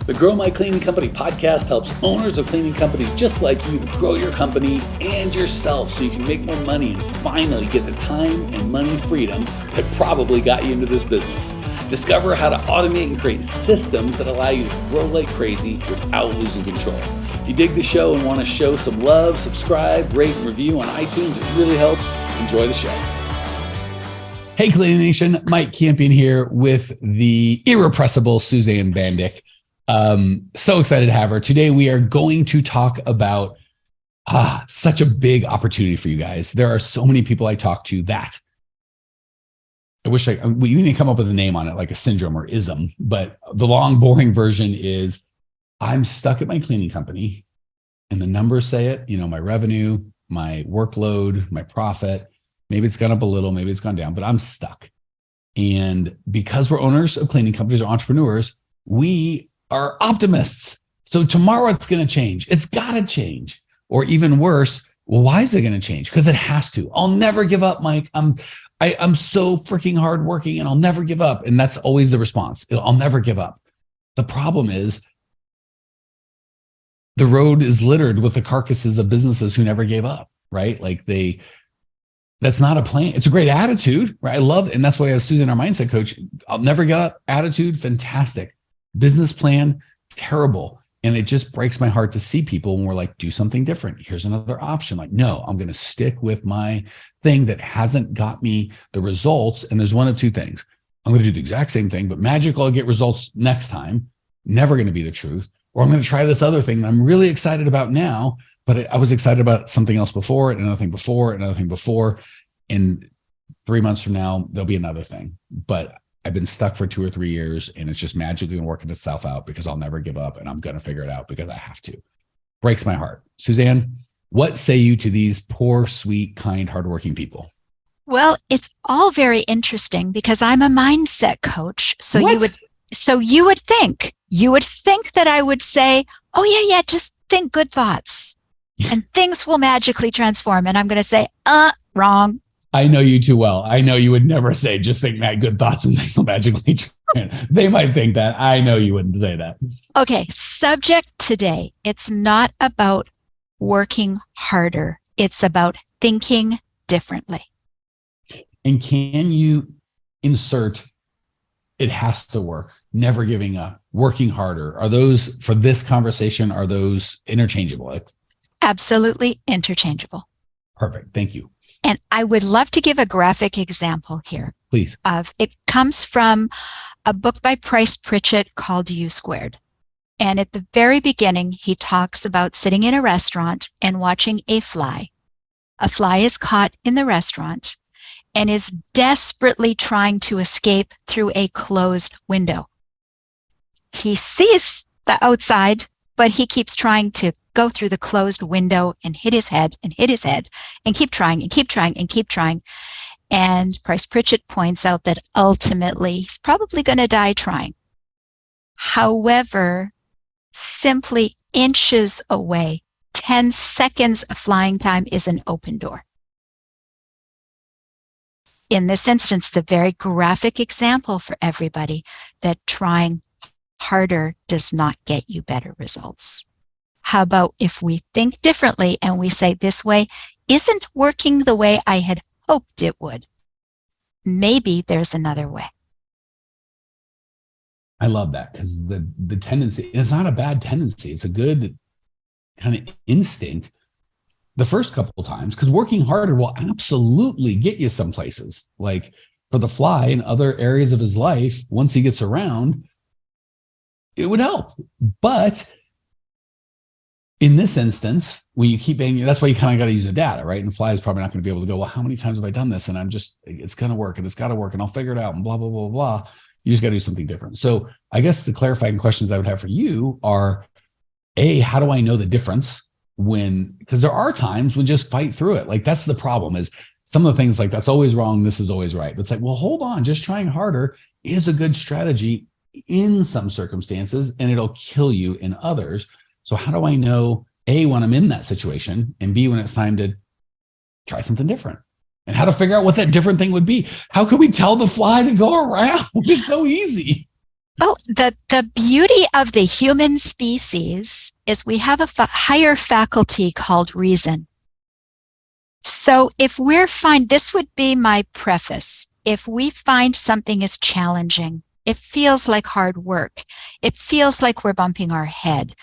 The Grow My Cleaning Company podcast helps owners of cleaning companies just like you to grow your company and yourself so you can make more money and finally get the time and money freedom that probably got you into this business. Discover how to automate and create systems that allow you to grow like crazy without losing control. If you dig the show and want to show some love, subscribe, rate, and review on iTunes. It really helps. Enjoy the show. Hey, Cleaning Nation. Mike Campion here with the irrepressible Suzanne Bandick. So excited to have her. Today, we are going to talk about such a big opportunity for you guys. There are so many people I talk to that we need to come up with a name on it, like a syndrome or ism. But the long, boring version is I'm stuck at my cleaning company and the numbers say it, my revenue, my workload, my profit, maybe it's gone up a little, maybe it's gone down, but I'm stuck. And because we're owners of cleaning companies or entrepreneurs, we are optimists. So tomorrow it's going to change. It's got to change. Or even worse, well, why is it going to change? Because it has to. I'll never give up, Mike. I'm so freaking hardworking and I'll never give up. And that's always the response. I'll never give up. The problem is the road is littered with the carcasses of businesses who never gave up, right? That's not a plan. It's a great attitude, right? I love it. And that's why I have Susan, our mindset coach. I'll never give up. Attitude, fantastic. Business plan, terrible. And it just breaks my heart to see people when we're like, do something different. Here's another option. Like, no, I'm going to stick with my thing that hasn't got me the results. And there's one of two things. I'm going to do the exact same thing, but magically I'll get results next time. Never going to be the truth. Or I'm going to try this other thing that I'm really excited about now, but I was excited about something else before it, another thing before, another thing before. And 3 months from now, there'll be another thing. But I've been stuck for 2 or 3 years and it's just magically working itself out because I'll never give up and I'm going to figure it out because I have to. Breaks my heart. Suzanne, what say you to these poor, sweet, kind, hardworking people? Well, it's all very interesting because I'm a mindset coach. So What? you would think that I would say, oh yeah, just think good thoughts and things will magically transform. And I'm going to say, wrong. I know you too well. I know you would never say, just think good thoughts and things will magically change. They might think that. I know you wouldn't say that. Okay, subject today. It's not about working harder. It's about thinking differently. And can you insert, it has to work, never giving up, working harder? Are those, for this conversation, are those interchangeable? Absolutely interchangeable. Perfect. Thank you. And I would love to give a graphic example here. Please. It comes from a book by Price Pritchett called U Squared. And at the very beginning, he talks about sitting in a restaurant and watching a fly. A fly is caught in the restaurant and is desperately trying to escape through a closed window. He sees the outside, but he keeps trying to go through the closed window and hit his head and keep trying and keep trying and keep trying. And Price Pritchett points out that ultimately he's probably going to die trying. However, simply inches away, 10 seconds of flying time is an open door. In this instance, the very graphic example for everybody that trying harder does not get you better results. How about if we think differently and we say this way isn't working the way I had hoped it would? Maybe there's another way. I love that because the tendency, it's not a bad tendency. It's a good kind of instinct the first couple of times, because working harder will absolutely get you some places. Like for the fly in other areas of his life, once he gets around, it would help. But in this instance, when you keep banging, that's why you kind of got to use the data, right? And fly is probably not going to be able to go, well, how many times have I done this? And it's going to work and it's got to work and I'll figure it out and blah, blah, blah, blah. You just got to do something different. So I guess the clarifying questions I would have for you are, A, how do I know the difference because there are times when just fight through it. Like that's the problem is some of the things like that's always wrong. This is always right. But it's like, well, hold on, just trying harder is a good strategy in some circumstances and it'll kill you in others. So how do I know, A, when I'm in that situation, and B, when it's time to try something different? And how to figure out what that different thing would be? How could we tell the fly to go around? It's so easy. Well, the beauty of the human species is we have a higher faculty called reason. So if this would be my preface. If we find something is challenging, it feels like hard work. It feels like we're bumping our head.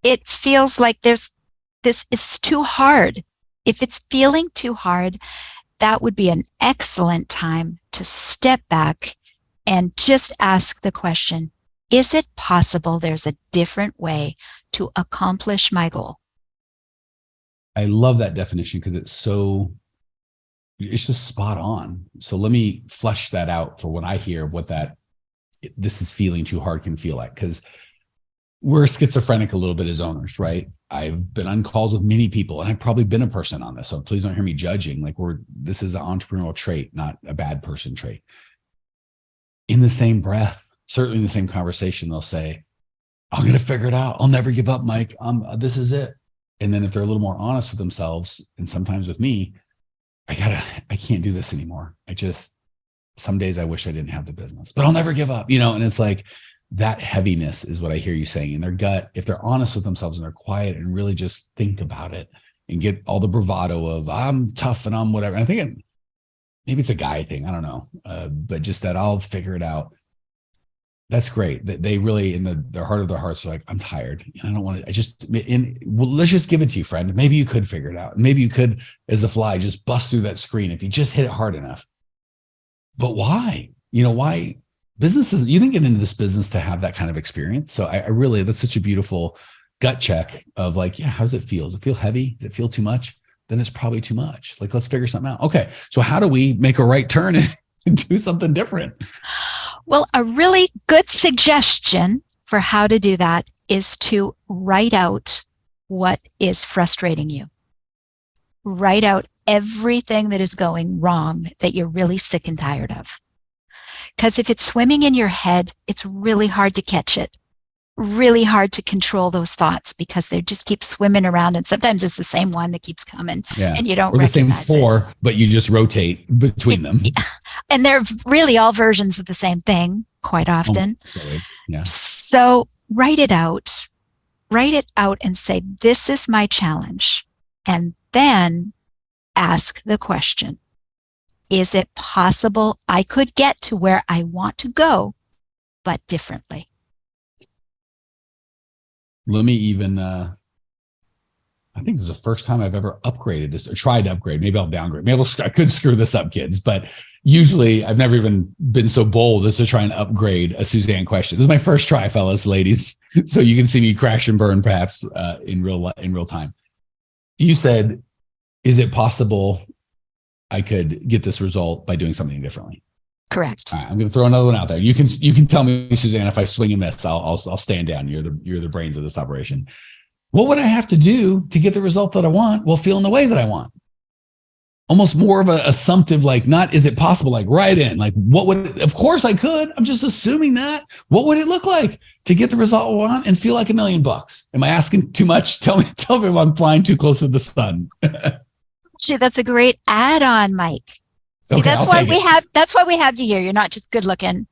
It feels like it's too hard. If it's feeling too hard, that would be an excellent time to step back and just ask the question, is it possible there's a different way to accomplish my goal? I love that definition because it's just spot on. So let me flesh that out for what I hear of what this is feeling too hard can feel like, because we're schizophrenic a little bit as owners, right? I've been on calls with many people, and I've probably been a person on this. So please don't hear me judging. Like this is an entrepreneurial trait, not a bad person trait. In the same breath, certainly in the same conversation, they'll say, I'm going to figure it out. I'll never give up, Mike. This is it. And then if they're a little more honest with themselves, and sometimes with me, I can't do this anymore. Some days I wish I didn't have the business, but I'll never give up, and it's like that heaviness is what I hear you saying in their gut. If they're honest with themselves and they're quiet and really just think about it and get all the bravado of I'm tough and I'm whatever. I think maybe it's a guy thing. I don't know. But just that I'll figure it out. That's great. That they really, in their heart of their hearts, are like, I'm tired. I don't want to, let's just give it to you, friend. Maybe you could figure it out. Maybe you could, as a fly, just bust through that screen if you just hit it hard enough. But why? Why? Businesses, you didn't get into this business to have that kind of experience. So I really, that's such a beautiful gut check of like, yeah, how does it feel? Does it feel heavy? Does it feel too much? Then it's probably too much. Like, let's figure something out. Okay. So how do we make a right turn and do something different? Well, a really good suggestion for how to do that is to write out what is frustrating you. Write out everything that is going wrong that you're really sick and tired of. Because if it's swimming in your head, it's really hard to catch it. Really hard to control those thoughts because they just keep swimming around, and sometimes it's the same one that keeps coming, and you don't recognize it. Or the same four, but you just rotate between them. And they're really all versions of the same thing quite often. So write it out and say, this is my challenge. And then ask the question, is it possible I could get to where I want to go, but differently? Let me even, I think this is the first time I've ever upgraded this or tried to upgrade. Maybe I'll downgrade. Maybe I could screw this up, kids. But usually I've never even been so bold as to try and upgrade a Suzanne question. This is my first try, fellas, ladies. So you can see me crash and burn perhaps in real time. You said, is it possible I could get this result by doing something differently? Correct. All right, I'm going to throw another one out there. You can tell me, Suzanne, if I swing and miss, I'll stand down. You're the brains of this operation. What would I have to do to get the result that I want while feeling the way that I want? Almost more of a assumptive, like, not is it possible, like right in, like of course I could. I'm just assuming that. What would it look like to get the result I want and feel like $1 million? Am I asking too much? Tell me if I'm flying too close to the sun. Actually, that's a great add-on, Mike. See, okay, that's why we have you here. You're not just good looking.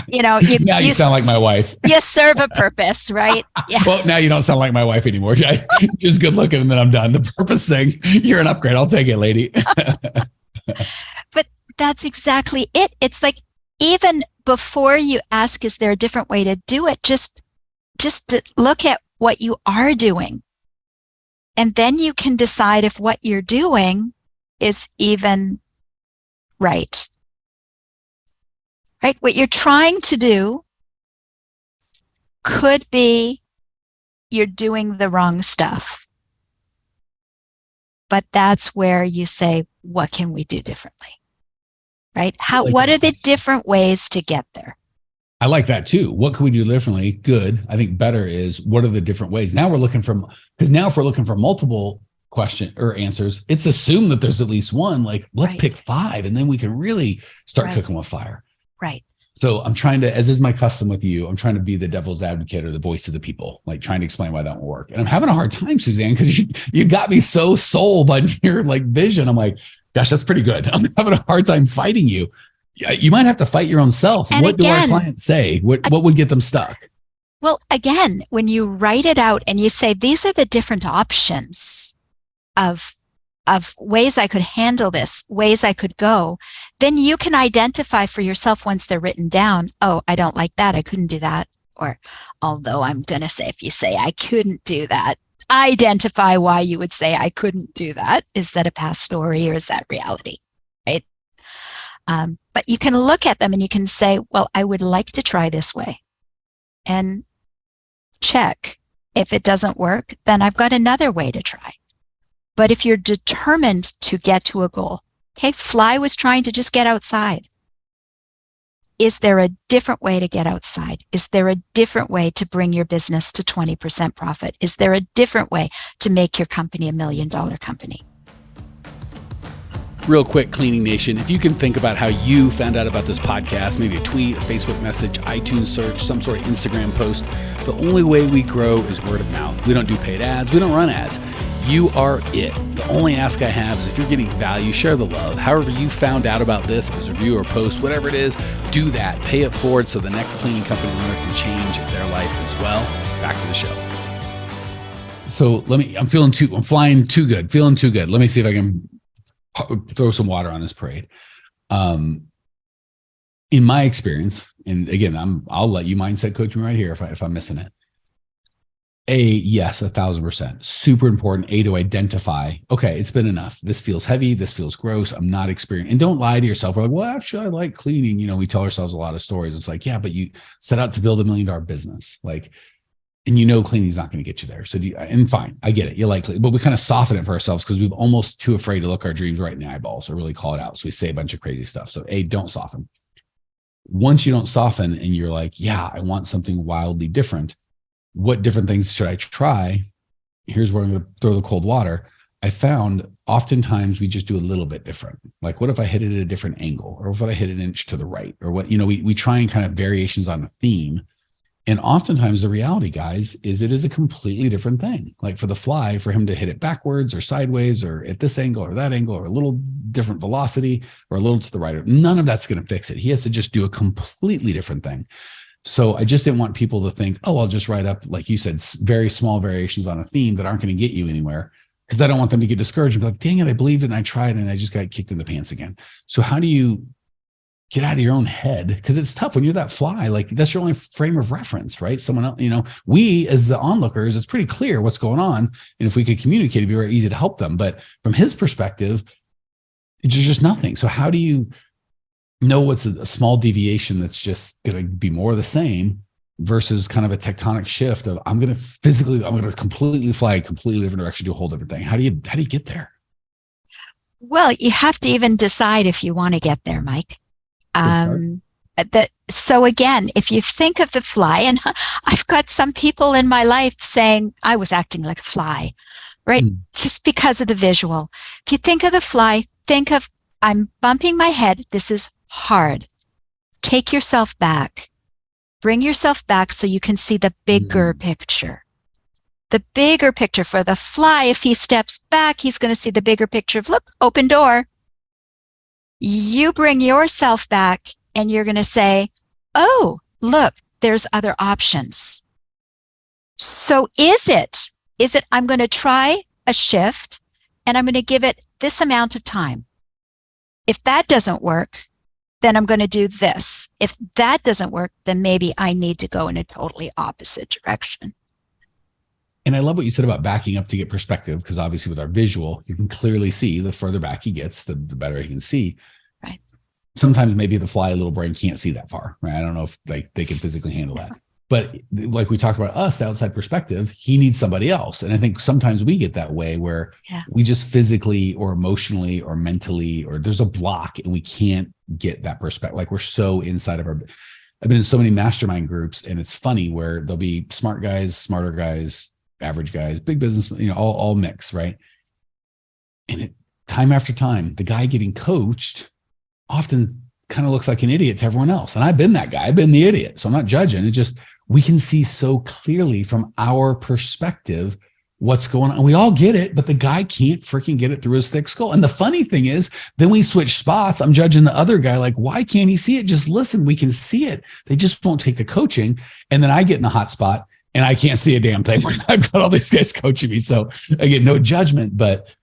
Now you sound like my wife. You serve a purpose, right? Yeah. Well, now you don't sound like my wife anymore. Just good looking and then I'm done. The purpose thing, you're an upgrade. I'll take it, lady. But that's exactly it. It's like, even before you ask, is there a different way to do it? Just to look at what you are doing. And then you can decide if what you're doing is even right. Right? What you're trying to do could be you're doing the wrong stuff. But that's where you say, what can we do differently? Right? What are the different ways to get there? I like that too. What can we do differently? Good. I think better is, what are the different ways? Now if we're looking for multiple question or answers, it's assumed that there's at least one. Like, let's pick 5, and then we can really start cooking with fire. Right. So I'm trying to, as is my custom with you, I'm trying to be the devil's advocate or the voice of the people, like trying to explain why that won't work. And I'm having a hard time, Suzanne, because you got me so sold on your like vision. I'm like, gosh, that's pretty good. I'm having a hard time fighting you. Yeah, you might have to fight your own self. And What do our again, clients say? What would get them stuck? well, again, when you write it out and you say, these are the different options of ways I could handle this, ways I could go, then you can identify for yourself once they're written down, oh, I don't like that. I couldn't do that. Or although I'm going to say, if you say I couldn't do that, identify why you would say I couldn't do that. Is that a past story or is that reality? Right? But you can look at them and you can say, well, I would like to try this way and check. If it doesn't work, then I've got another way to try. But if you're determined to get to a goal, okay, Fly was trying to just get outside. Is there a different way to get outside? Is there a different way to bring your business to 20% profit? Is there a different way to make your company $1 million company? Real quick, Cleaning Nation, if you can think about how you found out about this podcast, maybe a tweet, a Facebook message, iTunes search, some sort of Instagram post, the only way we grow is word of mouth. We don't do paid ads. We don't run ads. You are it. The only ask I have is if you're getting value, share the love. However you found out about this, if it's a review or post, whatever it is, do that. Pay it forward so the next cleaning company owner can change their life as well. Back to the show. So I'm flying too good, feeling too good. Let me see if I can throw some water on this parade. In my experience, and again, I'll let you mindset coach me right here if I'm missing it. Yes, 1,000%. Super important. To identify, okay, it's been enough. This feels heavy. This feels gross. I'm not experienced. And don't lie to yourself. We're like, well, actually, I like cleaning. We tell ourselves a lot of stories. It's like, yeah, but you set out to build $1 million business. Like, and cleaning's not going to get you there. So and fine, I get it. You like, but we kind of soften it for ourselves because we're almost too afraid to look our dreams right in the eyeballs or really call it out. So we say a bunch of crazy stuff. So don't soften. Once you don't soften and you're like, yeah, I want something wildly different. What different things should I try? Here's where I'm going to throw the cold water. I found oftentimes we just do a little bit different. Like, what if I hit it at a different angle? Or what if I hit an inch to the right? Or what, we try and kind of variations on a theme. And oftentimes the reality, guys, is it is a completely different thing. Like for the Fly, for him to hit it backwards or sideways or at this angle or that angle or a little different velocity or a little to the right, none of that's going to fix it. He has to just do a completely different thing. So I just didn't want people to think, oh, I'll just write up, like you said, very small variations on a theme that aren't going to get you anywhere, because I don't want them to get discouraged and be like, dang it, I believed it and I tried and I just got kicked in the pants again. So how do you get out of your own head? Because it's tough when you're that Fly, like that's your only frame of reference, right? Someone else, we as the onlookers, it's pretty clear what's going on. And if we could communicate, it'd be very easy to help them. But from his perspective, it's just nothing. So how do you know what's a small deviation that's just going to be more of the same versus kind of a tectonic shift of I'm going to completely fly a completely different direction, do a whole different thing. How do you get there? Well, you have to even decide if you want to get there, Mike. So again, if you think of the Fly, and I've got some people in my life saying I was acting like a fly, right? Just because of the visual. If you think of the Fly, think of I'm bumping my head. This is hard. Take yourself back. Bring yourself back so you can see the bigger picture. The bigger picture for the Fly, if he steps back, he's going to see the bigger picture of, look, open door. You bring yourself back and you're going to say, oh, look, there's other options. So is it I'm going to try a shift and I'm going to give it this amount of time. If that doesn't work, then I'm going to do this. If that doesn't work, then maybe I need to go in a totally opposite direction. And I love what you said about backing up to get perspective, because obviously with our visual, you can clearly see the further back he gets, the better he can see. Right. Sometimes maybe the Fly little brain can't see that far, right? I don't know if they can physically handle that. But like we talked about us, the outside perspective, he needs somebody else. And I think sometimes we get that way where we just physically or emotionally or mentally, or there's a block and we can't get that perspective. Like we're so inside of I've been in so many mastermind groups, and it's funny where there'll be smart guys, smarter guys, average guys, big business, all mix, right? And time after time, the guy getting coached often kind of looks like an idiot to everyone else. And I've been that guy. I've been the idiot. So I'm not judging. It just, we can see so clearly from our perspective what's going on. We all get it, but the guy can't freaking get it through his thick skull. And the funny thing is, then we switch spots. I'm judging the other guy like, why can't he see it? Just listen, we can see it. They just won't take the coaching. And then I get in the hot spot and I can't see a damn thing. I've got all these guys coaching me. So again, no judgment, but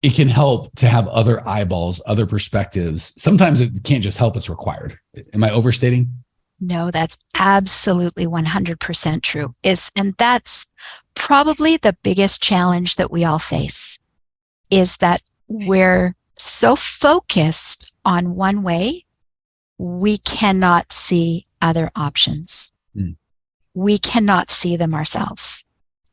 it can help to have other eyeballs, other perspectives. Sometimes it can't just help, it's required. Am I overstating? No, that's absolutely 100% true. And that's probably the biggest challenge that we all face, is that we're so focused on one way, we cannot see other options. We cannot see them ourselves.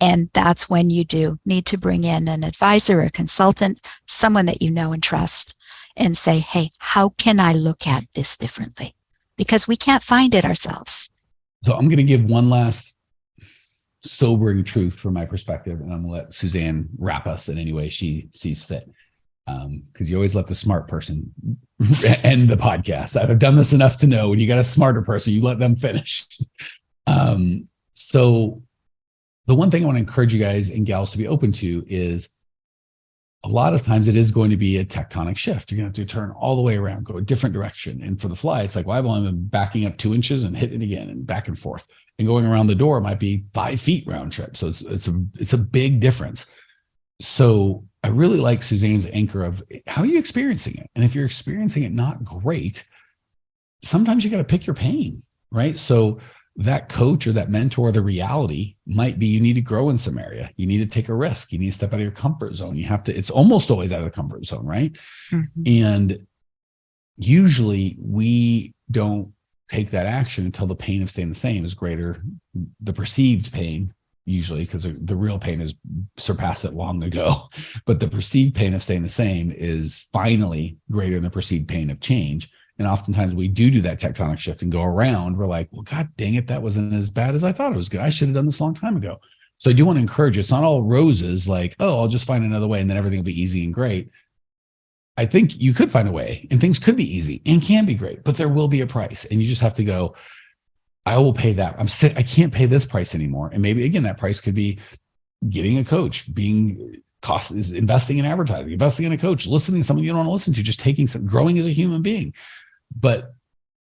And that's when you do need to bring in an advisor, a consultant, someone that you know and trust, and say, hey, how can I look at this differently? Because we can't find it ourselves. So I'm going to give one last sobering truth from my perspective, and I'm going to let Suzanne wrap us in any way she sees fit. Because you always let the smart person end the podcast. I've done this enough to know when you got a smarter person, you let them finish. So the one thing I want to encourage you guys and gals to be open to is a lot of times it is going to be a tectonic shift. You're going to have to turn all the way around, go a different direction. And for the fly, it's like, well, I've only been backing up 2 inches and hitting it again and back and forth. And going around the door might be 5 feet round trip. So it's a big difference. So I really like Suzanne's anchor of how are you experiencing it? And if you're experiencing it not great, sometimes you got to pick your pain, right? So that coach or that mentor, the reality might be you need to grow in some area. You need to take a risk. You need to step out of your comfort zone. You have to, it's almost always out of the comfort zone, right? Mm-hmm. And usually we don't take that action until the pain of staying the same is greater. The perceived pain, usually, because the real pain has surpassed it long ago. But the perceived pain of staying the same is finally greater than the perceived pain of change. And oftentimes we do that tectonic shift and go around. We're like, well, God dang it, that wasn't as bad as I thought it was good. I should have done this a long time ago. So I do want to encourage you. It's not all roses like, oh, I'll just find another way and then everything will be easy and great. I think you could find a way and things could be easy and can be great, but there will be a price. And you just have to go, I will pay that. I'm sick. I can't pay this price anymore. And maybe again, that price could be getting a coach, investing in advertising, investing in a coach, listening to someone you don't want to listen to, just growing as a human being. But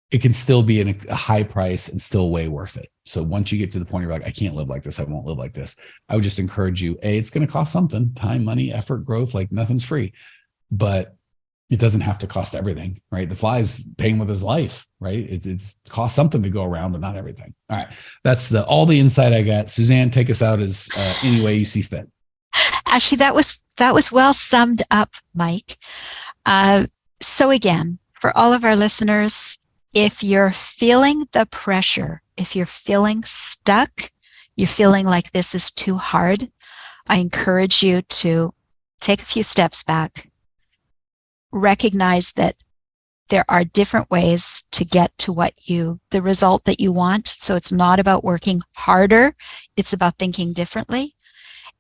it can still be a high price and still way worth it. So once you get to the point where you're like, I can't live like this, I won't live like this, I would just encourage you, it's going to cost something, time, money, effort, growth, like nothing's free, but it doesn't have to cost everything, right? The fly's paying with his life, right? It's cost something to go around, but not everything. All right. That's all the insight I got. Suzanne, take us out as any way you see fit. Actually, that was well summed up, Mike. So again, for all of our listeners, if you're feeling the pressure, if you're feeling stuck, you're feeling like this is too hard, I encourage you to take a few steps back, recognize that there are different ways to get to the result that you want. So it's not about working harder, it's about thinking differently.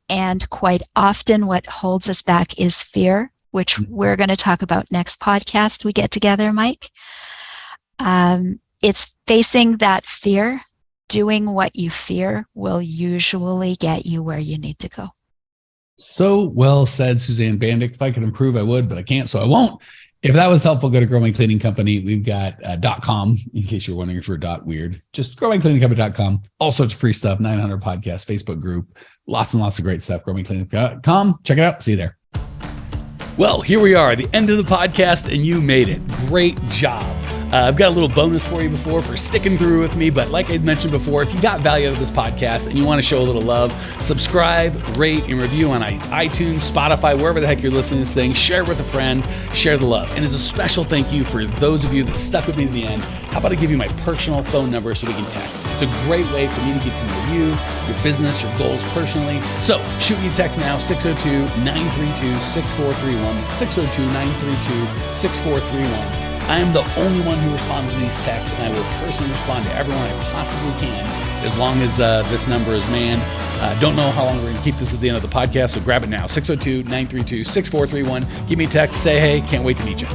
And quite often what holds us back is fear, which we're going to talk about next podcast we get together, Mike. It's facing that fear. Doing what you fear will usually get you where you need to go. So well said, Suzanne Bandick. If I could improve, I would, but I can't, so I won't. If that was helpful, go to Grow My Cleaning Company. We've got .com, in case you're wondering if you're .weird. Just growmycleaningcompany.com. All sorts of free stuff, 900 podcasts, Facebook group, lots and lots of great stuff. growmycleaning.com. Check it out. See you there. Well, here we are, the end of the podcast, and you made it. Great job. I've got a little bonus for you for sticking through with me. But like I mentioned before, if you got value out of this podcast and you want to show a little love, subscribe, rate, and review on iTunes, Spotify, wherever the heck you're listening to this thing. Share it with a friend. Share the love. And as a special thank you for those of you that stuck with me to the end, how about I give you my personal phone number so we can text? It's a great way for me to get to know you, your business, your goals personally. So shoot me a text now, 602-932-6431, 602-932-6431. I am the only one who responds to these texts, and I will personally respond to everyone I possibly can as long as this number is manned. Don't know how long we're going to keep this at the end of the podcast, so grab it now, 602-932-6431. Give me a text, say hey, can't wait to meet you.